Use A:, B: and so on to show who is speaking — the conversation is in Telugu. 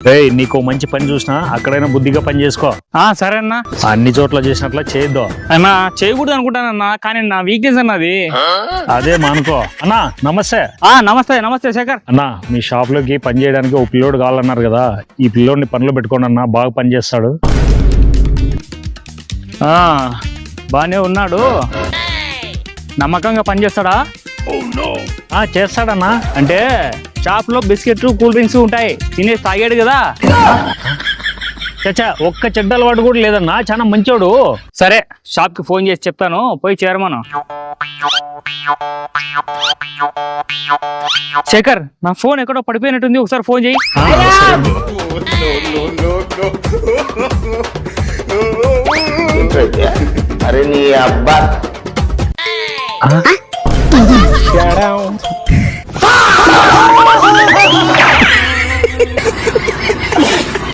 A: రేయ్ నీకు మంచి పని చూసినా అక్కడైనా బుద్ధిగా పని చేసుకో.
B: సరే అన్నా.
A: అన్ని చోట్ల చేసినట్లా చేయొద్దు
B: అన్నా చేయకూడదు అనుకుంటానన్నా, కానీ నా వీక్నెస్ అన్నది.
A: అదే మానుకో. అన్నా నమస్తే.
B: నమస్తే నమస్తే శేఖర్.
A: అన్నా మీ షాప్ లోకి పని చేయడానికి ఓ పిల్లోడు కావాలన్నారు కదా, ఈ పిల్లోడిని పనిలో పెట్టుకోండి అన్నా, బాగా పని చేస్తాడు.
B: బానే ఉన్నాడు, నమ్మకంగా పనిచేస్తాడా?
A: చేస్తాడన్నా.
B: అంటే షాప్ లో బిస్కెట్లు కూల్ డ్రింక్స్ ఉంటాయి, తినేసి తాగాడు కదా.
A: చచ్చా ఒక్క చెడ్డ అలవాటు కూడా లేదన్నా, చాలా మంచోడు.
B: సరే షాప్ కి ఫోన్ చేసి చెప్తాను, పోయి చేరమను. శేఖర్ నా ఫోన్ ఎక్కడో పడిపోయినట్టుంది, ఒకసారి ఫోన్ చేయి.
C: అరే నీ అబ్బా